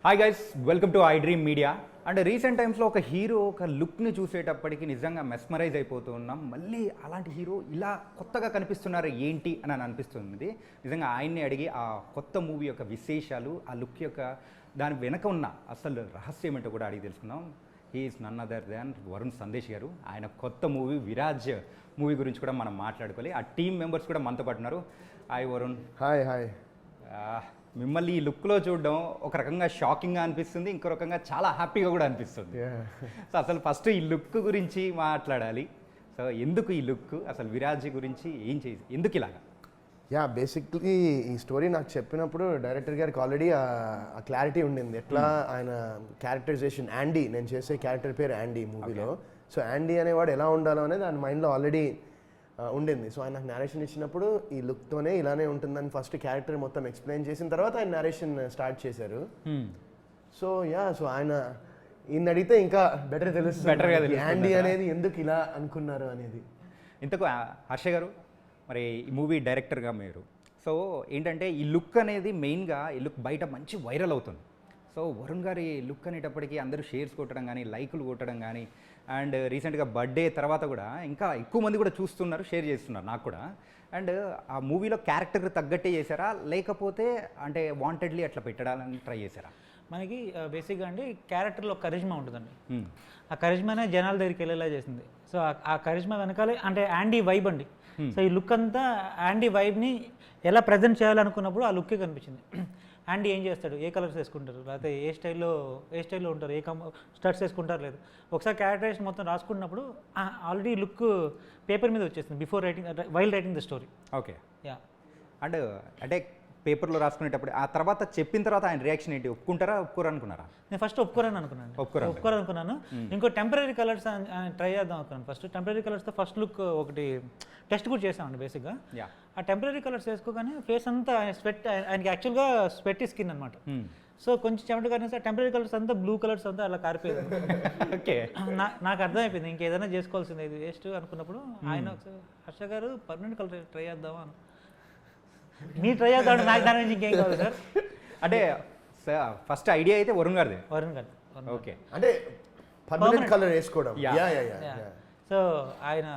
Hi guys, welcome to I dream media. And recent టైమ్స్లో ఒక hero ఒక లుక్ని చూసేటప్పటికి నిజంగా మెస్మరైజ్ అయిపోతూ ఉన్నాం. మళ్ళీ అలాంటి హీరో ఇలా కొత్తగా కనిపిస్తున్నారు ఏంటి అని అనిపిస్తుంది. నిజంగా ఆయన్ని అడిగి ఆ కొత్త మూవీ యొక్క విశేషాలు, ఆ లుక్ యొక్క దాని వెనక ఉన్న అసలు రహస్యం ఏంటో కూడా అడిగి తెలుసుకుందాం. He's none other than Varun Sandesh garu. ఆయన కొత్త మూవీ విరాజ్ మూవీ గురించి కూడా మనం మాట్లాడుకోవాలి. ఆ టీమ్ మెంబర్స్ కూడా మనతో పాటు ఉన్నారు. హాయ్ వరుణ్. Hi hi. మిమ్మల్ని ఈ లుక్లో చూడడం ఒక రకంగా షాకింగ్గా అనిపిస్తుంది, ఇంకో రకంగా చాలా హ్యాపీగా కూడా అనిపిస్తుంది. సో అసలు ఫస్ట్ ఈ లుక్ గురించి మాట్లాడాలి. సో ఎందుకు ఈ లుక్, అసలు విరాజ్ గురించి ఏం చేసి ఎందుకు ఇలాగా? బేసిక్లీ ఈ స్టోరీ నాకు చెప్పినప్పుడు డైరెక్టర్ గారికి ఆల్రెడీ ఆ క్లారిటీ ఉండింది. ఎట్లా ఆయన క్యారెక్టరైజేషన్ యాండీ, నేను చేసే క్యారెక్టర్ పేరు యాండీ మూవీలో. సో యాండీ అనేవాడు ఎలా ఉండాలో అనేది ఆయన మైండ్లో ఆల్రెడీ ఉండింది. సో ఆయన నాకు నేరేషన్ ఇచ్చినప్పుడు ఈ లుక్తోనే ఇలానే ఉంటుందని ఫస్ట్ క్యారెక్టర్ మొత్తం ఎక్స్ప్లెయిన్ చేసిన తర్వాత ఆయన నేరేషన్ స్టార్ట్ చేశారు. సో సో ఆయన ఈయన అడిగితే ఇంకా బెటర్ తెలుస్తుంది యాండీ అనేది ఎందుకు ఇలా అనుకున్నారు అనేది. ఇంతకు హర్ష గారు, మరి ఈ మూవీ డైరెక్టర్గా మీరు, సో ఏంటంటే ఈ లుక్ అనేది మెయిన్గా ఈ లుక్ బయట మంచి వైరల్ అవుతుంది. సో వరుణ్ గారి లుక్ అనేటప్పటికీ అందరూ షేర్స్ కొట్టడం కానీ, లైకులు కొట్టడం కానీ, అండ్ రీసెంట్గా బర్త్డే తర్వాత కూడా ఇంకా ఎక్కువ మంది కూడా చూస్తున్నారు, షేర్ చేస్తున్నారు నాకు కూడా. అండ్ ఆ మూవీలో క్యారెక్టర్కి తగ్గట్టే చేశారా, లేకపోతే అంటే వాంటెడ్లీ అట్లా పెట్టడాలని ట్రై చేశారా? మనకి బేసిక్గా అండి క్యారెక్టర్లో కరిజ్మా ఉంటుందండి. ఆ కరిజ్మానే జనాల దగ్గరికి వెళ్ళేలా చేసింది. సో ఆ కరిజ్మా వెనకాలే అంటే యాండీ వైబ్ అండి. సో ఈ లుక్ అంతా యాండీ వైబ్ని ఎలా ప్రజెంట్ చేయాలనుకున్నప్పుడు ఆ లుక్కే కనిపించింది. యాండీ ఏం చేస్తాడు, ఏ కలర్స్ వేసుకుంటారు, లేకపోతే ఏ స్టైల్లో ఉంటారు, స్టడ్స్ వేసుకుంటారు లేదు, ఒకసారి క్యారెక్టరైజేషన్ మొత్తం రాసుకున్నప్పుడు ఆల్రెడీ లుక్ పేపర్ మీద వచ్చేస్తుంది before writing, while writing the story. Okay. And అంటే పేపర్లో రాసుకునేటప్పుడు ఆ తర్వాత చెప్పిన తర్వాత ఆయన రియాక్షన్ ఏంటి? ఒప్పుకుంటారా, ఒప్పుకోరు అనుకున్నారా? నేను ఫస్ట్ ఒప్పుకోరని అనుకున్నాను. ఇంకో టెంపరీ కలర్స్ ట్రై చేద్దాం అనుకున్నాను. ఫస్ట్ టెంపరీ కలర్స్తో ఫస్ట్ లుక్ ఒకటి టెస్ట్ కూడా చేసామండి బేసిక్గా. ఆ టెంపరీ కలర్స్ వేసుకోగానే ఫేస్ అంతా స్వెట్, ఆయనకి యాక్చువల్గా స్వెట్ స్కిన్ అనమాట. సో కొంచెం చెమట కానీ టెంపరీ కలర్స్ అంతా బ్లూ కలర్స్ అంతా అలా కారిపోయేది. ఓకే. నాకు అర్థమైపోయింది ఇంకేదైనా చేసుకోవాల్సింది, ఇది వేస్ట్ అనుకున్నప్పుడు ఆయన ఒకసారి హర్ష గారు పర్మనెంట్ కలర్ ట్రై చేద్దామా అని. మీరు ట్రై చేద్దాం, నాకు దాని నుంచి ఇంకేం కాదు సార్. అంటే ఫస్ట్ ఐడియా అయితే వరుణ్ గారిది. ఓకే. అంటే పర్మనెంట్ కలర్ వేసుకోవడం. సో ఆయన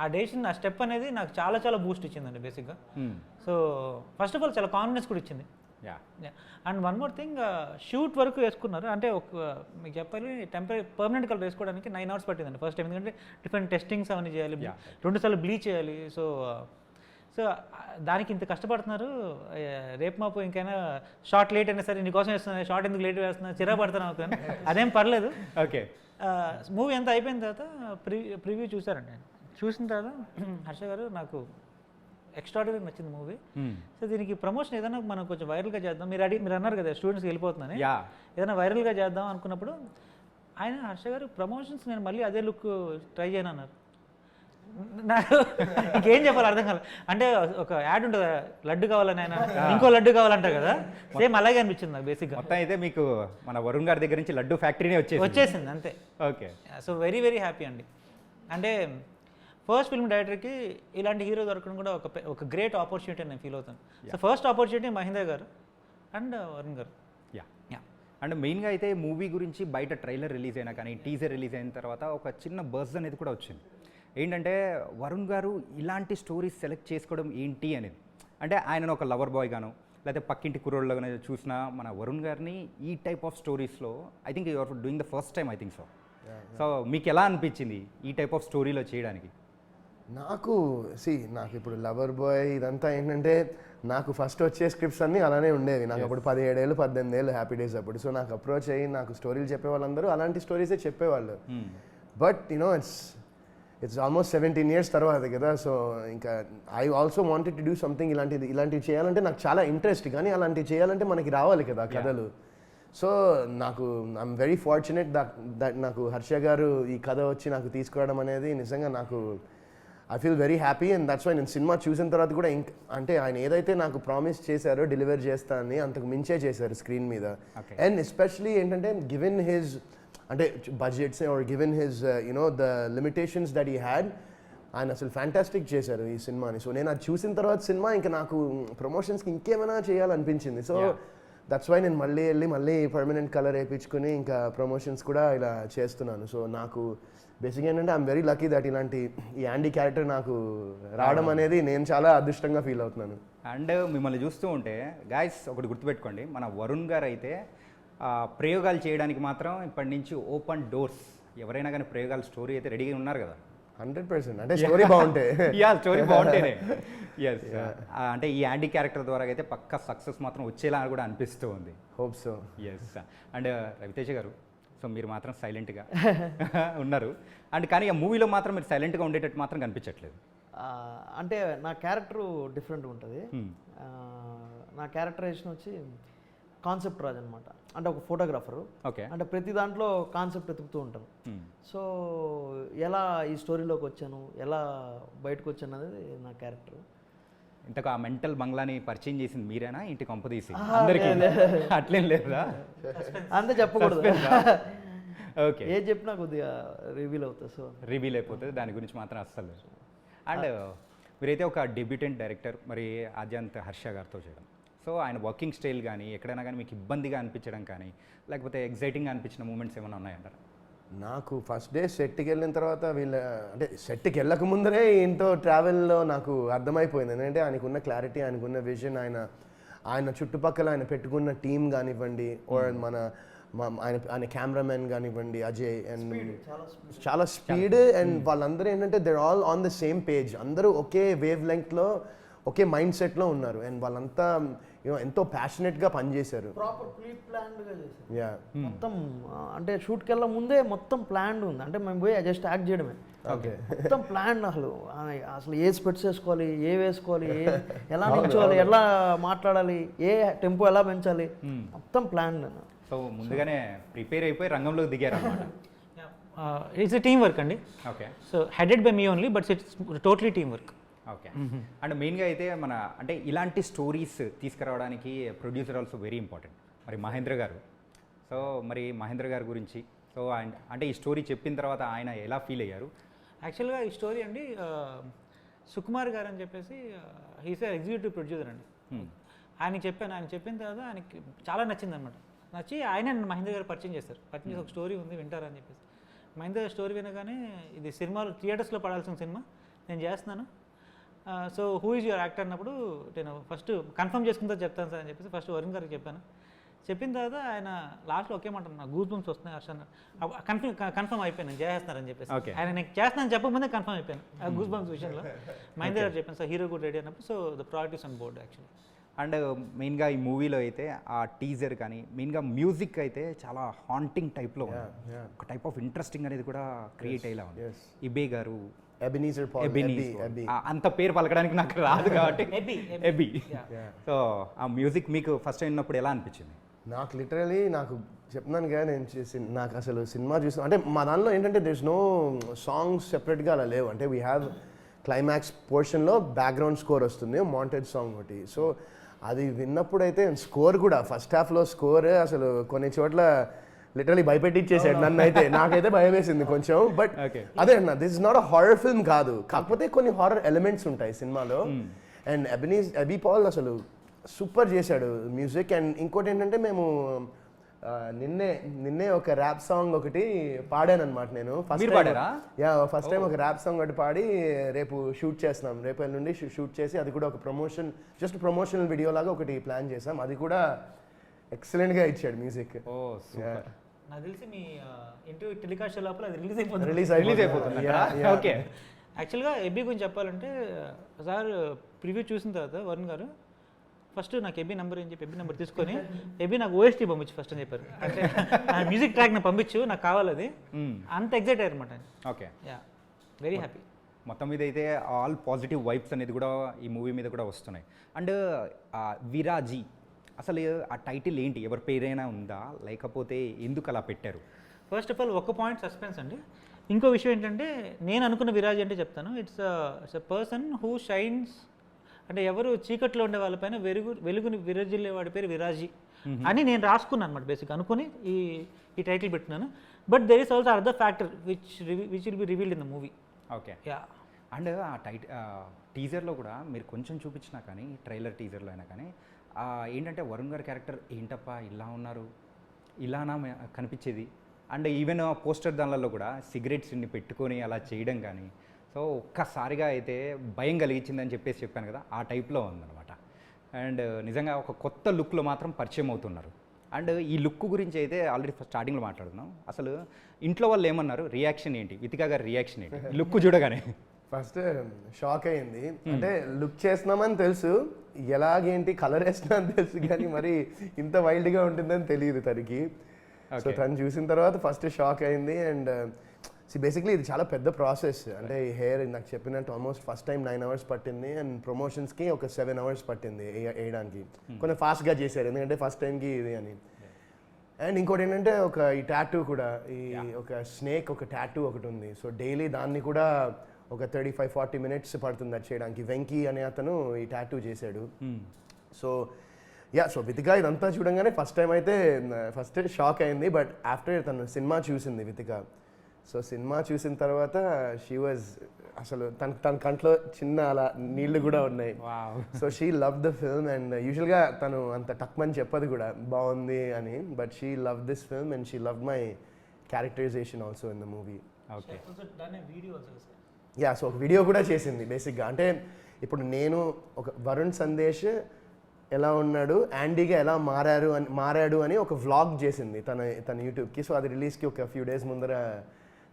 ఆ డెసిషన్, ఆ స్టెప్ అనేది నాకు చాలా చాలా బూస్ట్ ఇచ్చిందండి బేసిక్గా. సో ఫస్ట్ ఆఫ్ ఆల్ చాలా కాన్ఫిడెన్స్ కూడా ఇచ్చింది. And one more thing, shoot వరకు వేసుకున్నారు. అంటే మీకు చెప్పాలి, పర్మనెంట్ కలర్ వేసుకోవడానికి 9 hours పట్టిందండి ఫస్ట్ టైం. ఎందుకంటే డిఫరెంట్ టెస్టింగ్స్ అవన్నీ చేయాలి, 2 సార్లు బ్లీచ్ చేయాలి. సో దానికి ఇంత కష్టపడుతున్నారు. రేపు మాపు ఇంకైనా షార్ట్ లేట్ అయినా సరే నీకోసం వేస్తున్నా, షార్ట్ ఎందుకు లేట్ వేస్తున్నా, చిరా పడుతున్నా అవుతాను, అదేం పర్లేదు. ఓకే. మూవీ అంతా అయిపోయిన తర్వాత ప్రివ్యూ చూసారండి. చూసిన తర్వాత హర్ష గారు, నాకు ఎక్స్ట్రాడినరీ నచ్చింది మూవీ. సో దీనికి ప్రమోషన్ ఏదైనా మనం కొంచెం వైరల్గా చేద్దాం, మీరు అన్నారు కదా స్టూడెంట్స్కి వెళ్ళిపోతున్నాను, ఏదైనా వైరల్గా చేద్దాం అనుకున్నప్పుడు ఆయన హర్ష గారు ప్రమోషన్స్ నేను మళ్ళీ అదే లుక్ ట్రై చేయను అన్నారు. నాకు ఇంకేం చెప్పాలి అర్థం కాదు. అంటే ఒక యాడ్ ఉంటుంది, లడ్డు కావాలని ఆయన ఇంకో లడ్డు కావాలంటారు కదా, సేమ్ అలాగే అనిపించింది నాకు బేసిక్గా. మొత్తం అయితే మీకు మన వరుణ్ గారి దగ్గర నుంచి లడ్డు ఫ్యాక్టరీనే వచ్చేసింది అంతే. Okay. So very very happy అండి. అంటే ఫస్ట్ ఫిల్మ్ డైరెక్టర్కి ఇలాంటి హీరో దొరకడం కూడా ఒక గ్రేట్ ఆపర్చునిటీ అని నేను ఫీల్ అవుతాను. సో ఫస్ట్ ఆపర్చునిటీ మహేంద్ర గారు అండ్ వరుణ్ గారు. అండ్ మెయిన్గా అయితే మూవీ గురించి బయట ట్రైలర్ రిలీజ్ అయినా కానీ, టీజర్ రిలీజ్ అయిన తర్వాత ఒక చిన్న బజ్ అనేది కూడా వచ్చింది. ఏంటంటే వరుణ్ గారు ఇలాంటి స్టోరీస్ సెలెక్ట్ చేసుకోవడం ఏంటి అనేది. అంటే ఆయనను ఒక లవర్ బాయ్ గాను, లేకపోతే పక్కింటి కుర్రోళ్ళగానే చూసిన మన వరుణ్ గారిని ఈ టైప్ ఆఫ్ స్టోరీస్లో I think you are doing the first time, I think so. So మీకు ఎలా అనిపించింది ఈ టైప్ ఆఫ్ స్టోరీలో చేయడానికి? నాకు ఇప్పుడు లవర్ బాయ్ ఇదంతా ఏంటంటే, నాకు ఫస్ట్ వచ్చే స్క్రిప్ట్స్ అన్నీ అలానే ఉండేవి. నాకు అప్పుడు 17 ఏళ్ళు 18 ఏళ్ళు హ్యాపీ డేస్ అప్పుడు. సో నాకు అప్రోచ్ అయ్యి నాకు స్టోరీలు చెప్పే వాళ్ళందరూ అలాంటి స్టోరీసే చెప్పేవాళ్ళు. బట్ ఇట్స్ ఆల్మోస్ట్ 17 years తర్వాత కదా. సో ఇంకా I also wanted to do something. ఇలాంటివి చేయాలంటే నాకు చాలా ఇంట్రెస్ట్, కానీ అలాంటివి చేయాలంటే మనకి రావాలి కదా కథలు. So I'm very fortunate that నాకు హర్ష గారు ఈ కథ వచ్చి నాకు తీసుకురావడం అనేది నిజంగా నాకు I feel very happy. And that's why నేను సినిమా చూసిన తర్వాత కూడా అంటే ఆయన ఏదైతే నాకు ప్రామిస్ చేశారో డెలివర్ చేస్తా అని, అంతకు మించే చేశారు స్క్రీన్ మీద. అండ్ ఎస్పెషలీ ఏంటంటే గివెన్ హిజ్ అంటే budgets or given his the limitations that he had, ఆయన అసలు ఫ్యాంటాస్టిక్ చేశారు ఈ సినిమాని. సో నేను అది చూసిన తర్వాత సినిమా ఇంకా నాకు ప్రమోషన్స్కి ఇంకేమైనా చేయాలనిపించింది. సో దట్స్ వై నేను మళ్ళీ పర్మనెంట్ కలర్ వేయించుకుని ఇంకా ప్రమోషన్స్ కూడా ఇలా చేస్తున్నాను. సో నాకు బేసిక్గా ఏంటంటే ఐఎమ్ వెరీ లక్కీ దట్ ఇలాంటి ఈ యాండీ క్యారెక్టర్ నాకు రావడం అనేది నేను చాలా అదృష్టంగా ఫీల్ అవుతున్నాను. అండ్ మిమ్మల్ని చూస్తూ ఉంటే గాయస్ ఒకటి గుర్తుపెట్టుకోండి, మన వరుణ్ గారు అయితే ప్రయోగాలు చేయడానికి మాత్రం ఇప్పటి నుంచి ఓపెన్ డోర్స్. ఎవరైనా కానీ ప్రయోగాలు స్టోరీ అయితే రెడీగా ఉన్నారు కదా. 100% అంటే స్టోరీ బాగుంటే యా స్టోరీ బాగుంటేనే ఎస్ అంటే ఈ యాండీ క్యారెక్టర్ ద్వారా అయితే పక్కా సక్సెస్ మాత్రం వచ్చేలా కూడా అనిపిస్తూ ఉంది. Hope so. Yes and Ravi Teja garu, so మీరు మాత్రం సైలెంట్గా ఉన్నారు అండ్ కానీ ఆ మూవీలో మాత్రం మీరు సైలెంట్గా ఉండేటట్టు మాత్రం కనిపించట్లేదు. అంటే నా క్యారెక్టర్ డిఫరెంట్గా ఉంటుంది. నా క్యారెక్టరైజేషన్ వచ్చి కాన్సెప్ట్ రాజ్ అనమాట. అంటే ఒక ఫోటోగ్రాఫరు. ఓకే. అంటే ప్రతి దాంట్లో కాన్సెప్ట్ వెతుకుతూ ఉంటాను. సో ఎలా ఈ స్టోరీలోకి వచ్చాను, ఎలా బయటకు వచ్చాను అనేది నా క్యారెక్టర్. ఇంతకు ఆ మెంటల్ బంగ్లాని పరిచయం చేసింది మీరేనా ఇంటి కొంపదీసి అందరికీ? అట్లేం లేదా? అంతే చెప్పకూడదు. ఓకే. ఏది చెప్పినా కొద్దిగా రివీల్ అవుతుంది. సో రివీల్ అయిపోతుంది, దాని గురించి మాత్రం అస్సలు. అండ్ మీరైతే ఒక డెబ్యూటెంట్ డైరెక్టర్, మరి ఆద్యంత్ హర్ష గారితో చేయడం. సో ఆయన వర్కింగ్ స్టైల్ కానీ ఎక్కడైనా కానీ మీకు ఇబ్బందిగా అనిపించడం కానీ లేకపోతే ఎగ్జైటింగ్గా అనిపించిన మూమెంట్స్ ఏమైనా ఉన్నాయంటారా? నాకు ఫస్ట్ డే సెట్కి వెళ్ళిన తర్వాత అంటే సెట్కి వెళ్ళక ముందరే ఇంతో ట్రావెల్లో నాకు అర్థమైపోయింది. ఎందుకంటే ఆయనకున్న క్లారిటీ, ఆయనకున్న విజన్, ఆయన చుట్టుపక్కల ఆయన పెట్టుకున్న టీం కానివ్వండి, ఓర్ ఆయన కెమెరామెన్ కానివ్వండి అజయ్, అండ్ చాలా స్పీడ్, అండ్ వాళ్ళందరూ ఏంటంటే they're all on the same page. అందరూ ఒకే వేవ్ లెంగ్త్లో ఒకే మైండ్ సెట్లో ఉన్నారు, అండ్ వాళ్ళంతా ఎంతో ప్యాషనెట్గా పనిచేశారు. ప్రాపర్ ప్రీ ప్లాన్డ్గా చేశారు. యా మొత్తం అంటే షూట్కి వెళ్ళే ముందే మొత్తం ప్లాన్డ్ ఉంది. అంటే మేము పోయి జస్ట్ యాక్ట్ చేయడమే. ఓకే. మొత్తం ప్లాన్. అసలు ఏ స్పెట్స్ వేసుకోవాలి, ఏ వేసుకోవాలి, ఎలా నిల్చోవాలి, ఎలా మాట్లాడాలి, ఏ టెంపో ఎలా పెంచాలి, మొత్తం ప్లాన్. సో ముందుగానే ప్రిపేర్ అయిపోయి రంగంలోకి దిగారు అన్నమాట. ఇట్స్ ఎ టీమ్ వర్క్ అండి. Okay. So headed by me only, but it's totally team work. Okay. And మెయిన్గా అయితే మన అంటే ఇలాంటి స్టోరీస్ తీసుకురావడానికి ప్రొడ్యూసర్ ఆల్సో వెరీ ఇంపార్టెంట్. మరి మహేంద్ర గారు, సో మరి మహేంద్ర గారి గురించి, సో అంటే ఈ స్టోరీ చెప్పిన తర్వాత ఆయన ఎలా ఫీల్ అయ్యారు? యాక్చువల్గా ఈ స్టోరీ అండి సుకుమార్ గారు అని చెప్పేసి హీస్ ఎగ్జిక్యూటివ్ ప్రొడ్యూసర్ అండి. ఆయన చెప్పిన తర్వాత ఆయనకి చాలా నచ్చింది అనమాట. నచ్చి ఆయన మహేంద్ర గారు పరిచయం చేస్తారు. పరిచయం చేసి ఒక స్టోరీ ఉంది వింటారని చెప్పేసి. మహేంద్ర గారు స్టోరీ వినగానే ఇది సినిమాలో థియేటర్స్లో పడాల్సిన సినిమా, నేను చేస్తున్నాను, so who is your actor అన్నప్పుడు నేను ఫస్ట్ కన్ఫర్మ్ చేసుకుంటా చెప్తాను సార్ అని చెప్పేసి ఫస్ట్ వరుణ్ గారికి చెప్పాను. చెప్పిన తర్వాత ఆయన లాస్ట్లో ఒకే మాట, నాకు గూస్ బంప్స్ వస్తున్నాయి హర్ష కన్ఫర్మ్ అయిపోయాను నేను చేస్తున్నారని చెప్పేసి. ఆయన నేను చేస్తున్నాను చెప్పకముందే కన్ఫర్మ్ అయిపోయాను ఆ గూస్ బంప్స్ విషయంలో. మహేంద్ర గారు చెప్పాను సార్ హీరో కూడా రెడీ అన్నప్పుడు. So the project is on board actually. And మెయిన్గా ఈ మూవీలో అయితే ఆ టీజర్ కానీ మెయిన్గా మ్యూజిక్ అయితే చాలా హాంటింగ్ టైప్లో ఉంది. ఒక టైప్ ఆఫ్ ఇంట్రెస్టింగ్ అనేది కూడా క్రియేట్ అయ్యేలా ఉంది. ఇబే గారు, ఎబినీజర్ పాల్, ఎబీ. అంత పేరు పలకడానికి నాకు రాదు కాబట్టి ఎబీ. సో ఆ మ్యూజిక్ మీకు ఫస్ట్ టైం విన్నప్పుడు ఎలా అనిపించింది? నాకు లిటరలీ నాకు చెప్తున్నాను కదా, నాకు అసలు సినిమా చూసిన అంటే మా దానిలో ఏంటంటే దేర్స్ నో సాంగ్స్ సెపరేట్గా అలా లేవు. అంటే వీ హ్యావ్ క్లైమాక్స్ పోర్షన్లో బ్యాక్గ్రౌండ్ స్కోర్ వస్తుంది, మాంటేజ్ సాంగ్ ఒకటి. సో అది విన్నప్పుడు అయితే స్కోర్ కూడా ఫస్ట్ హాఫ్లో స్కోర్ అసలు కొన్ని చోట్ల లిటరలీ భయపెట్టించేసాడు నన్ను. అయితే నాకైతే భయం వేసింది కొంచెం. బట్ అదే అన్న, this is not a horror film కాదు, కాకపోతే కొన్ని హారర్ ఎలిమెంట్స్ ఉంటాయి సినిమాలో. అండ్ ఎబీ పాల్ అసలు సూపర్ చేశాడు మ్యూజిక్. అండ్ ఇంకోటి ఏంటంటే మేము నిన్నే ఒక ర్యాప్ సాంగ్ ఒకటి పాడాను అనమాట నేను. ఫస్ట్ టైం ఒక ర్యాప్ సాంగ్ ఒకటి పాడి రేపు షూట్ చేస్తున్నాం. రేపు నుండి షూట్ చేసి అది కూడా ఒక జస్ట్ ప్రమోషనల్ వీడియో లాగా ఒకటి ప్లాన్ చేసాం. అది కూడా ఎక్సలెంట్గా ఇచ్చాడు మ్యూజిక్. నాకు తెలిసి మీ ఇంటర్వ్యూ టెలికాస్ట్ లోపల అది రిలీజ్ అయిపోతుంది. ఓకే. యాక్చువల్గా ఎబీ గురించి చెప్పాలంటే సార్ ప్రివ్యూ చూసిన తర్వాత వరుణ్ గారు ఫస్ట్ నాకు ఎబీ నెంబర్ అని చెప్పి ఎబీ నెంబర్ తీసుకొని ఎబీ నాకు ఓఎస్టీ పంపించు ఫస్ట్ అని చెప్పారు. అంటే ఆ మ్యూజిక్ ట్రాక్ నాకు పంపించు, నాకు కావాలి అది. అంత ఎగ్జైట్ అయ్యారు అనమాట. ఓకే. Yeah, very happy. మొత్తం మీద అయితే ఆల్ పాజిటివ్ వైబ్స్ అనేది కూడా ఈ మూవీ మీద కూడా వస్తున్నాయి. అండ్ విరాజీ అసలు ఆ టైటిల్ ఏంటి? ఎవరి పేరైనా ఉందా, లేకపోతే ఎందుకు అలా పెట్టారు? ఫస్ట్ ఆఫ్ ఆల్ ఒక పాయింట్ సస్పెన్స్ అండి. ఇంకో విషయం ఏంటంటే నేను అనుకున్న విరాజీ అంటే చెప్తాను, it's a person who shines. అంటే ఎవరు చీకట్లో ఉండే వాళ్ళపైన వెలుగుని విరజిల్లే వాడి పేరు విరాజీ అని నేను రాసుకున్నాను అనమాట. బేసిక్ అనుకుని ఈ టైటిల్ పెట్టినాను. But there is also other factor which will be revealed in the movie. Okay. Yeah. And ఆ టీజర్లో కూడా మీరు కొంచెం చూపించినా కానీ, ట్రైలర్ టీజర్లో అయినా కానీ ఏంటంటే వరుణ్ గారి క్యారెక్టర్ ఏంటప్పా ఇలా ఉన్నారు, ఇలానా కనిపించేది. అండ్ ఈవెన్ పోస్టర్ దానిలలో కూడా సిగరెట్స్ని పెట్టుకొని అలా చేయడం కానీ, సో ఒక్కసారిగా అయితే భయం కలిగించిందని చెప్పాను కదా, ఆ టైప్లో ఉందన్నమాట. అండ్ నిజంగా ఒక కొత్త లుక్లో మాత్రం పరిచయం అవుతున్నారు. అండ్ ఈ లుక్ గురించి అయితే ఆల్రెడీ స్టార్టింగ్లో మాట్లాడుతున్నాం. అసలు ఇంట్లో వాళ్ళు ఏమన్నారు, రియాక్షన్ ఏంటి, వితికా గారి రియాక్షన్ ఏంటి లుక్ చూడగానే? ఫస్ట్ షాక్ అయింది. అంటే లుక్ చేస్తున్నామని తెలుసు, ఎలాగేంటి కలర్ వేసినా అని తెలుసు, కానీ మరి ఇంత వైల్డ్గా ఉంటుందని తెలియదు తనకి. సో తను చూసిన తర్వాత ఫస్ట్ షాక్ అయింది. అండ్ బేసిక్లీ ఇది చాలా పెద్ద ప్రాసెస్. అంటే ఈ హెయిర్ నాకు చెప్పినట్టు ఆల్మోస్ట్ ఫస్ట్ టైం 9 hours పట్టింది, అండ్ ప్రమోషన్స్కి ఒక 7 hours పట్టింది వేయడానికి. కొంచెం ఫాస్ట్గా చేశారు ఎందుకంటే ఫస్ట్ టైంకి ఇది అని. అండ్ ఇంకోటి ఏంటంటే ఈ టాటూ కూడా, ఈ ఒక స్నేక్ ఒక టాటూ ఒకటి ఉంది. సో డైలీ దాన్ని కూడా ఒక 35-40 minutes పడుతుంది అది చేయడానికి. వెంకీ అనే అతను ఈ టాటూ చేశాడు. సో వితికా ఇదంతా చూడంగానే ఫస్ట్ టైం అయితే ఫస్ట్ షాక్ అయింది. బట్ ఆఫ్టర్ తను సినిమా చూసింది వితికా. సో సినిమా చూసిన తర్వాత షీ వాజ్ అసలు తన కంట్లో చిన్న అలా నీళ్లు కూడా ఉన్నాయి. So she love the film. And యూజువల్గా తను అంత టక్మని చెప్పదు కూడా బాగుంది అని, but she love this film and she love my characterization also in the movie. Okay. So ఒక వీడియో కూడా చేసింది బేసిక్గా. అంటే ఇప్పుడు నేను ఒక వరుణ్ సందేశ్ ఎలా ఉన్నాడు, యాండీగా ఎలా మారాడు అని ఒక వ్లాగ్ చేసింది తన యూట్యూబ్కి. సో అది రిలీజ్కి ఒక ఫ్యూ డేస్ ముందర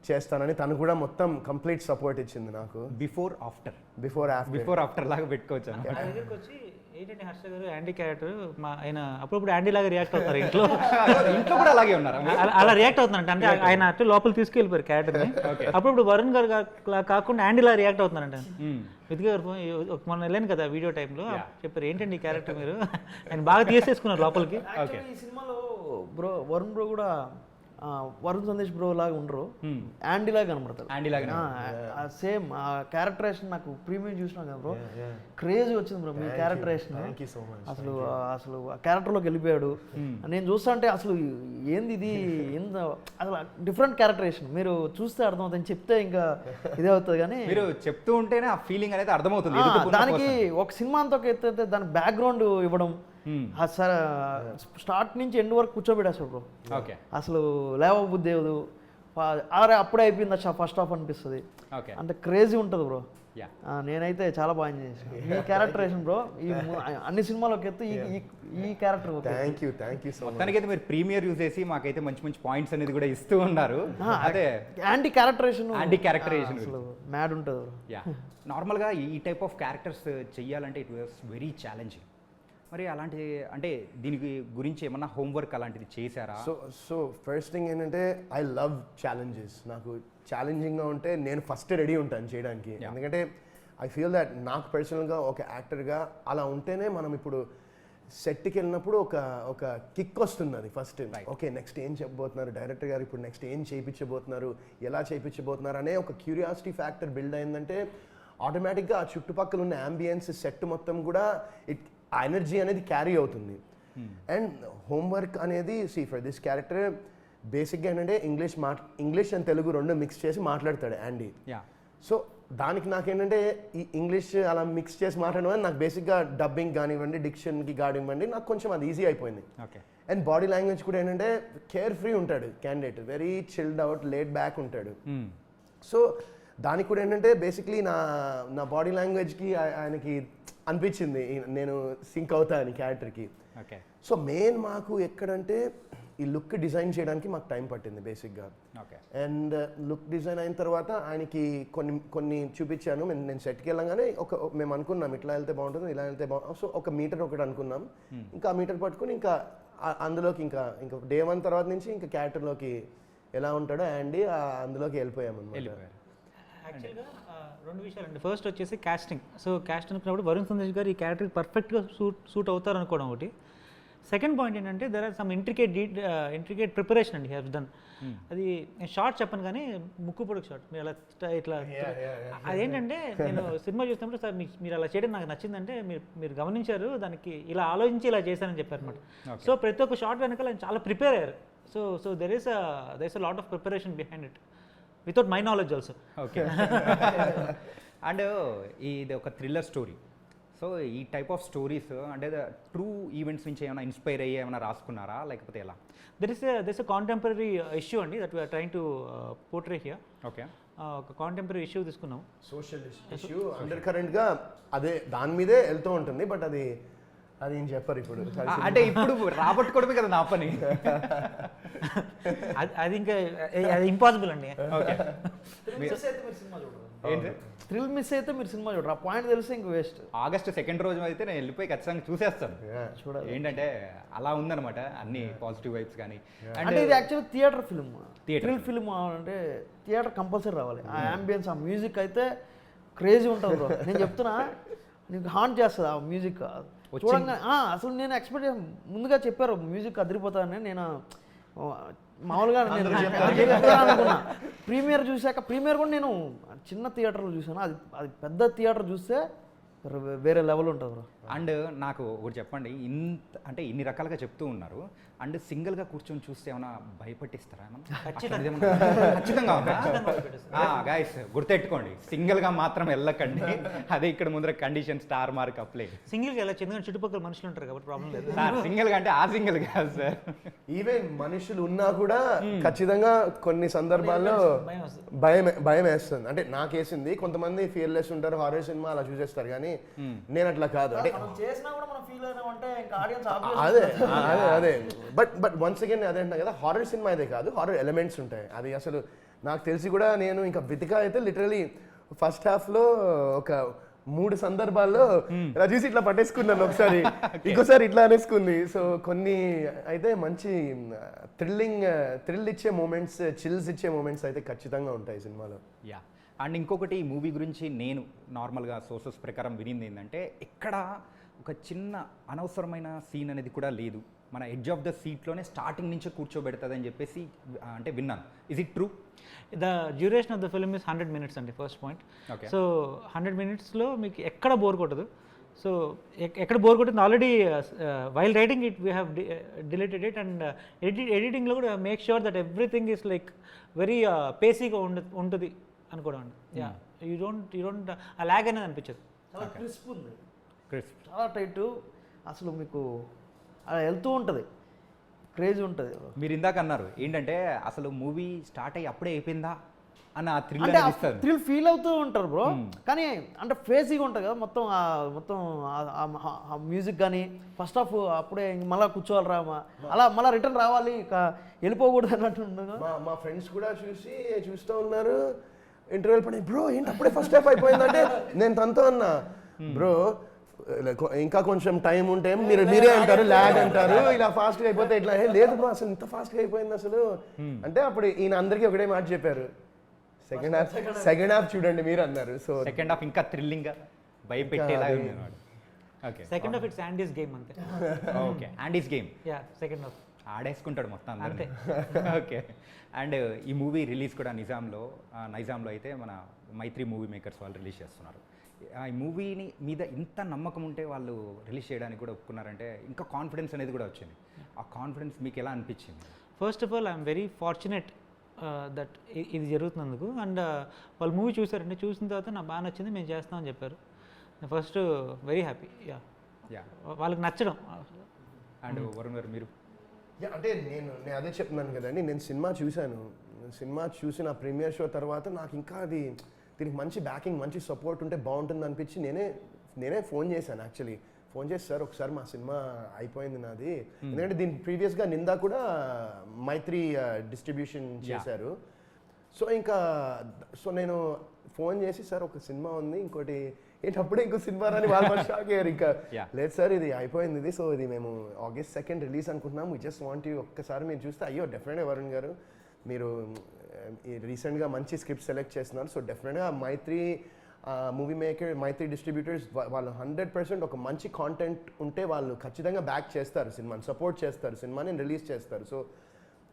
చేస్తానని తను కూడా మొత్తం కంప్లీట్ సపోర్ట్ ఇచ్చింది నాకు. బిఫోర్ ఆఫ్టర్ లాగా పెట్టుకోవచ్చు. ఏంటంటే హర్ష గారు యాండీ క్యారెక్టర్ ఆయన అప్పుడప్పుడు యాండీ లాగా రియాక్ట్ అవుతారు ఇంట్లో కూడా అలాగే ఉన్నారు, అలా రియాక్ట్ అవుతున్నారంట. అంటే ఆయన అటు లోపల తీసుకెళ్ళిపోయారు క్యారెక్టర్ని. అప్పుడప్పుడు వరుణ్ గారు కాకుండా యాండీ లాగా రియాక్ట్ అవుతున్నారంట. వితికా గారు మొన్న వెళ్ళాను కదా వీడియో టైంలో, చెప్పారు ఏంటండి ఈ క్యారెక్టర్ మీరు, ఆయన బాగా తీసేసుకున్నారు లోపలికి. ఈ సినిమాలో వరుణ్ బ్రో కూడా వరుణ్ సందేశ్ బ్రో లాగా ఉండరు, యాండీ లాగా కనబడతారు. సేమ్ ఆ క్యారెక్టరేషన్ నాకు ప్రీమియం చూసినా కదా బ్రో, క్రేజ్ వచ్చింది బ్రో మీ క్యారెక్టరేషన్. అసలు ఆ క్యారెక్టర్లోకి వెళ్ళిపోయాడు. నేను చూస్తా అంటే అసలు ఏంది ఇది, ఎంత అసలు డిఫరెంట్ క్యారెక్టరేషన్. మీరు చూస్తే అర్థమవుతుంది, చెప్తే ఇంకా ఇదే అవుతుంది. కానీ మీరు చెప్తూ ఉంటేనే ఆ ఫీలింగ్ అనేది అర్థమవుతుంది. దానికి ఒక సినిమా అంతా ఎత్తే దానికి బ్యాక్గ్రౌండ్ ఇవ్వడం, స్టార్ట్ నుంచి ఎండ్ వరకు కూర్చోబెట్టేస్తాడు బ్రో. అసలు లేవ బుద్ధి లేదు, అప్పుడే అయిపోయింది ఫస్ట్ హాఫ్ అనిపిస్తుంది. అంత క్రేజీ ఉంటుంది బ్రో. నేనైతే చాలా బాగా ఎంజాయ్ చేశాను ఈ క్యారెక్టరేషన్ బ్రో. ఈ అన్ని సినిమాలోకి ఎత్తు ఈ character. Thank you so much. మొత్తానికైతే మీరు ప్రీమియర్ యూజ్ చేసి మాకైతే మంచి పాయింట్స్ అనేది కూడా ఇస్తూ ఉన్నారు. అదే యాంటీ క్యారెక్టరేషన్ అసలు మ్యాడ్ ఉంటుంది బ్రో. నార్మల్గా ఈ టైప్ ఆఫ్ క్యారెక్టర్స్ చెయ్యాలంటే ఇట్ వాస్ వెరీ ఛాలెంజింగ్. మరి అలాంటి అంటే దీనికి గురించి ఏమన్నా హోంవర్క్ అలాంటిది చేశారా? సో ఫస్ట్ థింగ్ ఏంటంటే ఐ లవ్ ఛాలెంజెస్. నాకు ఛాలెంజింగ్గా ఉంటే నేను ఫస్ట్ రెడీ ఉంటాను చేయడానికి. ఎందుకంటే ఐ ఫీల్ దట్ నాకు పర్సనల్గా ఒక యాక్టర్గా అలా ఉంటేనే మనం ఇప్పుడు సెట్కి వెళ్ళినప్పుడు ఒక కిక్ వస్తుంది. అది ఫస్ట్ ఓకే నెక్స్ట్ ఏం చెప్పబోతున్నారు డైరెక్టర్ గారు, ఇప్పుడు నెక్స్ట్ ఏం చేయించబోతున్నారు, ఎలా చేయించబోతున్నారు అనే ఒక క్యూరియాసిటీ ఫ్యాక్టర్ బిల్డ్ అయిందంటే ఆటోమేటిక్గా ఆ చుట్టుపక్కల ఉన్న అంబియన్స్ సెట్ మొత్తం కూడా ఆ ఎనర్జీ అనేది క్యారీ అవుతుంది. అండ్ హోంవర్క్ అనేది ఫర్ దిస్ క్యారెక్టర్ బేసిక్గా ఏంటంటే ఇంగ్లీష్ అండ్ తెలుగు రెండు మిక్స్ చేసి మాట్లాడతాడు యాండీ. సో దానికి నాకేంటంటే ఈ ఇంగ్లీష్ అలా మిక్స్ చేసి మాట్లాడడం నాకు బేసిక్గా డబ్బింగ్ కానివ్వండి, డిక్షన్కి కానివ్వండి, నాకు కొంచెం అది ఈజీ అయిపోయింది. అండ్ బాడీ లాంగ్వేజ్ కూడా ఏంటంటే కేర్ ఫ్రీ ఉంటాడు candidate, very chilled out, laid back ఉంటాడు. సో దానికి కూడా ఏంటంటే బేసిక్లీ నా బాడీ లాంగ్వేజ్కి ఆయనకి అనిపించింది నేను సింక్ అవుతా అని క్యారెక్టర్కి. సో మెయిన్ మాకు ఎక్కడంటే ఈ లుక్ డిజైన్ చేయడానికి మాకు టైం పట్టింది బేసిక్గా. అండ్ లుక్ డిజైన్ అయిన తర్వాత ఆయనకి కొన్ని చూపించాను. నేను సెట్కి వెళ్ళగానే మేము అనుకున్నాం ఇట్లా వెళ్తే బాగుంటుంది, ఇలా వెళ్తే బాగుంటుంది. సో ఒక మీటర్ ఒకటి అనుకున్నాం. ఇంకా ఆ మీటర్ పట్టుకుని ఇంకా అందులోకి ఇంకా డే 1 తర్వాత నుంచి ఇంకా క్యారెక్టర్లోకి ఎలా ఉంటాడో యాండీ అందులోకి వెళ్ళిపోయాము అన్నమాట. యాక్చువల్గా రెండు విషయాలండి. ఫస్ట్ వచ్చేసి కాస్టింగ్. సో కాస్ట్ అనుకున్నప్పుడు వరుణ్ సందేశ్ గారు ఈ క్యారెక్టర్కి పర్ఫెక్ట్గా సూట్ అవుతారు అనుకోవడం ఒకటి. సెకండ్ పాయింట్ ఏంటంటే there are some intricate preparation అండి హ్యావ్ డన్. అది నేను షార్ట్ చెప్పను కానీ ముక్కు పొడుగు షార్ట్ మీరు అలా ఇట్లా అదేంటంటే నేను సినిమా చూసినప్పుడు సార్ మీరు అలా చేయడం నాకు నచ్చిందంటే మీరు గమనించారు, దానికి ఇలా ఆలోచించి ఇలా చేశానని చెప్పారు అనమాట. సో ప్రతి ఒక్క షార్ట్ వెనకాల ఆయన చాలా ప్రిపేర్ అయ్యారు. So there is a lot of preparation behind it without my knowledge also. Okay. And ఇది ఒక థ్రిల్లర్ స్టోరీ. సో ఈ టైప్ ఆఫ్ స్టోరీస్ అంటే ట్రూ ఈవెంట్స్ నుంచి ఏమైనా ఇన్స్పైర్ అయ్యి ఏమైనా రాసుకున్నారా లేకపోతే ఎలా? There is a contemporary issue అండి that we're trying to portray here. Okay, ఒక కాంటెంపరీ ఇష్యూ తీసుకున్నాం. సోషల్ ఇష్యూ అండర్ కరెంట్గా అదే దాని మీదే వెళ్తూ ఉంటుంది. బట్ అది ఏం చెప్పరు ఇప్పుడు. అంటే ఇప్పుడు రాబట్టుకోవడమే కదా నా పని. అది ఇంకా అది ఇంపాసిబుల్ అండి. ఓకే, ఏంటి థ్రిల్ మిస్ అయితే మీరు సినిమా చూడరు. ఆ పాయింట్ తెలిస్తే ఇంక వేస్ట్. ఆగస్ట్ 2nd రోజు అయితే నేను వెళ్ళిపోయి ఖచ్చితంగా చూసేస్తాను. చూడాలి. ఏంటంటే అలా ఉందన్నమాట అన్ని పాజిటివ్ వైబ్స్ కానీ. అంటే ఇది actually theatre film. Theatre. Thrill film అంటే థియేటర్ కంపల్సరీ రావాలి. ఆ అంబియన్స్, ఆ మ్యూజిక్ అయితే క్రేజీ ఉంటుంది బ్రో. నేను చెప్తున్నా, నీకు హాంట్ చేస్తుంది ఆ మ్యూజిక్ చూడంగా. అసలు నేను ఎక్స్పెక్ట్ ముందుగా చెప్పారు మ్యూజిక్ అదిరిపోతానని. నేను మామూలుగా నేను అనుకున్నా. ప్రీమియర్ చూశాక, ప్రీమియర్ కూడా నేను చిన్న థియేటర్లో చూసాను. అది పెద్ద థియేటర్ చూస్తే వేరే లెవెల్ ఉంటుంది బ్రో. అండ్ నాకు ఒకటి చెప్పండి, అంటే ఇన్ని రకాలుగా చెప్తూ ఉన్నారు. అండ్ సింగిల్గా కూర్చొని చూస్తే ఏమైనా భయపట్టిస్తారా? ఖచ్చితంగా గైస్ గుర్తెట్టుకోండి, సింగిల్గా మాత్రం వెళ్ళకండి. అదే ఇక్కడ ముందర కండిషన్ స్టార్ మార్క్ అప్లై. సింగిల్గా వెళ్ళచ్చు, ఎందుకంటే చుట్టుపక్కల మనుషులు ఉంటారు కాబట్టి ప్రాబ్లం లేదు. సార్ సింగిల్గా అంటే ఆ సింగిల్ కాదు సార్, ఈవెన్ మనుషులు ఉన్నా కూడా ఖచ్చితంగా కొన్ని సందర్భాల్లో భయం వేస్తుంది. అంటే నాకేసింది. కొంతమంది ఫియర్లెస్ ఉంటారు, హారర్ సినిమా అలా చూసేస్తారు. కానీ నేను అట్లా కాదు. అంటే చేసినా కూడా మనం ఫీల్ అయినామంటే ఇంకా ఆడియన్స్ అదే బట్ వన్స్ అగైన్ అదే అంటున్నా కదా, హారర్ సినిమా అయితే కాదు, హారర్ ఎలిమెంట్స్ ఉంటాయి. అది అసలు నాకు తెలిసి కూడా నేను ఇంకా వెతికా అయితే లిటరలీ ఫస్ట్ హాఫ్లో ఒక 3 సందర్భాల్లో ఇలా చూసి ఇట్లా పట్టేసుకున్నాను. ఒకసారి ఇంకోసారి ఇట్లా అనేసుకుంది. సో కొన్ని అయితే మంచి థ్రిల్ ఇచ్చే మూమెంట్స్, చిల్స్ ఇచ్చే మూమెంట్స్ అయితే ఖచ్చితంగా ఉంటాయి సినిమాలో. యా. అండ్ ఇంకొకటి ఈ మూవీ గురించి నేను నార్మల్గా సోర్సెస్ ప్రకారం వినింది ఏంటంటే, ఎక్కడ ఒక చిన్న అనవసరమైన సీన్ అనేది కూడా లేదు. మన ఎడ్జ్ ఆఫ్ ద సీట్లోనే స్టార్టింగ్ నుంచే కూర్చోబెడుతుంది అని చెప్పేసి అంటే విన్నాను. Is it true? The duration of the film is 100 minutes అండి, ఫస్ట్ పాయింట్. సో 100 minutesలో మీకు ఎక్కడ బోర్ కొట్టదు. సో ఎక్కడ బోర్ కొట్టింది already while writing it we have deleted it. And ఎడిటింగ్లో కూడా make sure that everything is like very పేసీగా ఉంటుంది అనుకోవడం అండి. Yeah, you don't uh lag అనేది అనిపించదు. చాలా క్రిస్ప్ ఉంది, క్రిస్ప్, చాలా టైట్. అసలు మీకు అలా వెళ్తూ ఉంటుంది, క్రేజ్ ఉంటుంది. మీరు ఇందాక అన్నారు ఏంటంటే అసలు మూవీ స్టార్ట్ అయ్యి అప్పుడే అయిపోయిందా అని ఆ థ్రిల్ అంటే అనిపిస్తుంది. థ్రిల్ ఫీల్ అవుతూ ఉంటారు బ్రో. కానీ అంటే ఫేజీగా ఉంటుంది కదా మొత్తం. మొత్తం ఆ మ్యూజిక్ కానీ ఫస్ట్ హాఫ్ అప్పుడే మళ్ళీ కూర్చోవాలిరా, అలా మళ్ళీ రిటర్న్ రావాలి, ఇక వెళ్ళిపోకూడదు అన్నట్టు ఉండదు. మా ఫ్రెండ్స్ కూడా చూస్తూ ఉన్నారు. ఇంటర్వెల్ పని బ్రో ఏంటి అప్పుడే ఫస్ట్ హాఫ్ అయిపోయిందంటే నేను తనతో అన్నా, బ్రో ఇంకా కొంచెం టైం ఉంటే మీరే అంటారు ల్యాగ్ అంటారు, ఇలా ఫాస్ట్గా అయిపోతే ఇట్లా. లేదు బ్రో అసలు ఇంత ఫాస్ట్గా అయిపోయింది అసలు అంటే. అప్పుడు ఈయన అందరికీ ఒకటే మాట చెప్పారు, సెకండ్ హాఫ్ చూడండి మీరు అన్నారు. సో సెకండ్ హాఫ్ ఇంకా థ్రిల్లింగ్గా భయపెట్టేలా ఉంది. Okay, second half it's Andy's game అంతే. Okay, Andy's game. Yeah, second half ఆడేసుకుంటాడు మొత్తం అంతే. ఓకే. అండ్ ఈ మూవీ రిలీజ్ కూడా నైజాంలో అయితే మన మైత్రి మూవీ మేకర్స్ వాళ్ళు రిలీజ్ చేస్తున్నారు. ఈ మూవీని మీద ఇంత నమ్మకం ఉంటే వాళ్ళు రిలీజ్ చేయడానికి కూడా ఒప్పుకున్నారంటే ఇంకా కాన్ఫిడెన్స్ అనేది కూడా వచ్చింది. ఆ కాన్ఫిడెన్స్ మీకు ఎలా అనిపించింది? First of all I'm very fortunate that ఇది జరుగుతున్నందుకు. అండ్ వాళ్ళు మూవీ చూసారంటే, చూసిన తర్వాత నాకు బాగా నచ్చింది, మేము చేస్తామని చెప్పారు. First very happy. యా, వాళ్ళకి నచ్చడం. అండ్ వరుణ్ గారు మీరు? అంటే నేను అదే చెప్తున్నాను కదండి, నేను సినిమా చూశాను. సినిమా చూసిన ప్రీమియర్ షో తర్వాత నాకు ఇంకా దీనికి మంచి బ్యాకింగ్, మంచి సపోర్ట్ ఉంటే బాగుంటుంది అనిపించి నేనే ఫోన్ చేశాను. యాక్చువల్లీ ఫోన్ చేసి, సార్ ఒకసారి మా సినిమా అయిపోయింది నాది, ఎందుకంటే దీనికి ప్రీవియస్గా నిందా కూడా మైత్రి డిస్ట్రిబ్యూషన్ చేశారు. సో నేను ఫోన్ చేసి, సార్ ఒక సినిమా ఉంది, ఇంకోటి ఏంటి అప్పుడే ఇంకో సినిమా రాని వాళ్ళు షాక్ అయ్యారు. ఇంకా లేదు సార్ ఇది అయిపోయింది ఇది, సో ఇది మేము August 2nd రిలీజ్ అనుకుంటున్నాం, వి జస్ట్ వాంట్ యూ ఒక్కసారి మీరు చూస్తే. అయ్యో డెఫినెట్గా వరుణ్ గారు మీరు రీసెంట్గా మంచి స్క్రిప్ట్ సెలెక్ట్ చేస్తున్నారు, సో డెఫినెట్గా మైత్రి మూవీ మేకర్, మైత్రి డిస్ట్రిబ్యూటర్స్ వాళ్ళు 100% ఒక మంచి కాంటెంట్ ఉంటే వాళ్ళు ఖచ్చితంగా బ్యాక్ చేస్తారు సినిమాని, సపోర్ట్ చేస్తారు, సినిమాని రిలీజ్ చేస్తారు. సో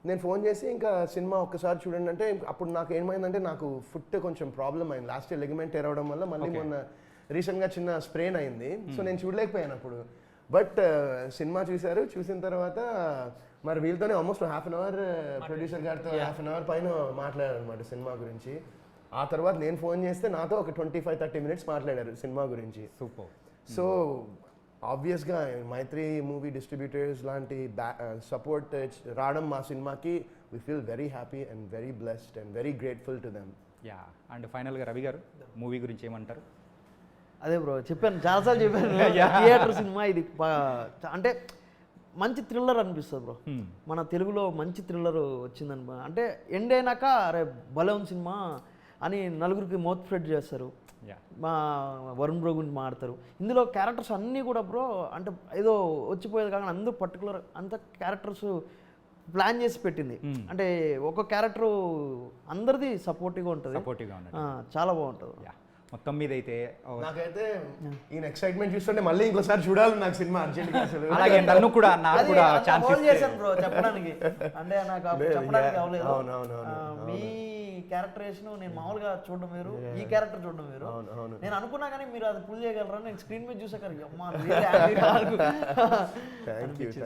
నేను ఫోన్ చేసి ఇంకా సినిమా ఒక్కసారి చూడండి అంటే, అప్పుడు నాకు ఏమైందంటే నాకు ఫుట్ కొంచెం ప్రాబ్లం అయింది, లాస్ట్ ఇయర్ లెగ్మెంట్ ఎరవడం వల్ల మళ్ళీ మొన్న రీసెంట్గా చిన్న స్ప్రెయిన్ అయింది. సో నేను చూడలేకపోయాను అప్పుడు. బట్ సినిమా చూసిన తర్వాత మరి వీళ్ళతోనే ఆల్మోస్ట్ ½ అన్ అవర్ ప్రొడ్యూసర్ గారితో ½ అన్ అవర్ పైన మాట్లాడారు అనమాట సినిమా గురించి. ఆ తర్వాత నేను ఫోన్ చేస్తే నాతో ఒక 25-30 minutes మాట్లాడారు సినిమా గురించి. సూపర్. సో ఆబ్వియస్గా మైత్రి మూవీ డిస్ట్రిబ్యూటర్స్ లాంటి సపోర్ట్ రావడం మా సినిమాకి we feel very happy and very blessed and very grateful to them. Yeah and ఫైనల్గా రవి గారు మూవీ గురించి ఏమంటారు? అదే బ్రో చెప్పాను చాలాసార్లు చెప్పాను థియేటర్ సినిమా ఇది అంటే మంచి థ్రిల్లర్ అనిపిస్తుంది బ్రో. మన తెలుగులో మంచి థ్రిల్లర్ వచ్చిందని అంటే ఎండ్ అయినాక అరే భలే ఉంది సినిమా అని నలుగురికి మౌత్ స్ప్రెడ్ చేస్తారు. మా వరుణ్ బ్రో గురించి మాడతారు. ఇందులో క్యారెక్టర్స్ అన్నీ కూడా బ్రో అంటే ఏదో వచ్చిపోయేది కాకుండా అందరూ పర్టికులర్ అంత క్యారెక్టర్స్ ప్లాన్ చేసి పెట్టింది. అంటే ఒక క్యారెక్టర్ అందరిది సపోర్టివ్గా ఉంటుంది, చాలా బాగుంటుంది. మొత్తం మీద అయితే నాకైతే ఈయన ఎక్సైట్మెంట్ చూస్తుంటే మళ్ళీ ఇంకోసారి చూడాలి నాకు సినిమా అర్జెంట్గా. అసలు అలాగే నాకు కూడా ఛాన్స్ చేశాను బ్రో చెప్పడానికి, అంటే నాకు చెప్పడానికి అవ్వలేదు. మీ క్యారెక్టరేషన్ నేను మామూలుగా చూడడం వేరు, ఈ క్యారెక్టర్ చూడడం వేరు. నేను అనుకున్నా కానీ మీరు అది పుల్ చేయగలరా, నేను స్క్రీన్ మీద చూసాక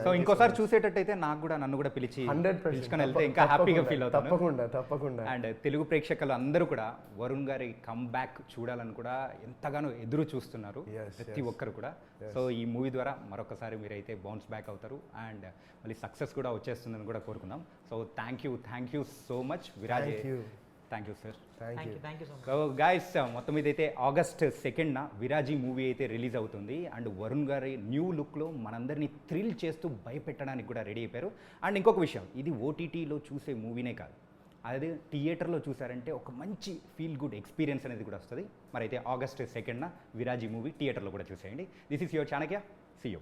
సో ఇంకోసారి చూసేటట్టయితే నాకు కూడా నన్ను కూడా పిలుచుకొని వెళ్తే ఇంకా హ్యాపీగా ఫీల్ అవుతాను. తప్పకుండా. అండ్ తెలుగు ప్రేక్షకులు అందరూ కూడా వరుణ్ గారి కమ్ బ్యాక్ చూడాలని కూడా ఎంతగానో ఎదురు చూస్తున్నారు ప్రతి ఒక్కరు కూడా. సో ఈ మూవీ ద్వారా మరొకసారి మీరైతే బౌన్స్ బ్యాక్ అవుతారు అండ్ మళ్ళీ సక్సెస్ కూడా వచ్చేస్తుందని కూడా కోరుకుందాం. So thank you so much Viraj. Thank you sir. So guys మొత్తం ఇదైతే August 2nd విరాజీ మూవీ అయితే రిలీజ్ అవుతుంది. అండ్ వరుణ్ గారి న్యూ లుక్లో మనందరినీ థ్రిల్ చేస్తూ భయపెట్టడానికి కూడా రెడీ అయిపోయారు. అండ్ ఇంకొక విషయం, ఇది ఓటీటీలో చూసే మూవీనే కాదు, అదే థియేటర్లో చూసారంటే ఒక మంచి ఫీల్ గుడ్ ఎక్స్పీరియన్స్ అనేది కూడా వస్తుంది. మరి అయితే August 2nd విరాజీ మూవీ థియేటర్లో కూడా చూసేయండి. This is your Chanakya. See you.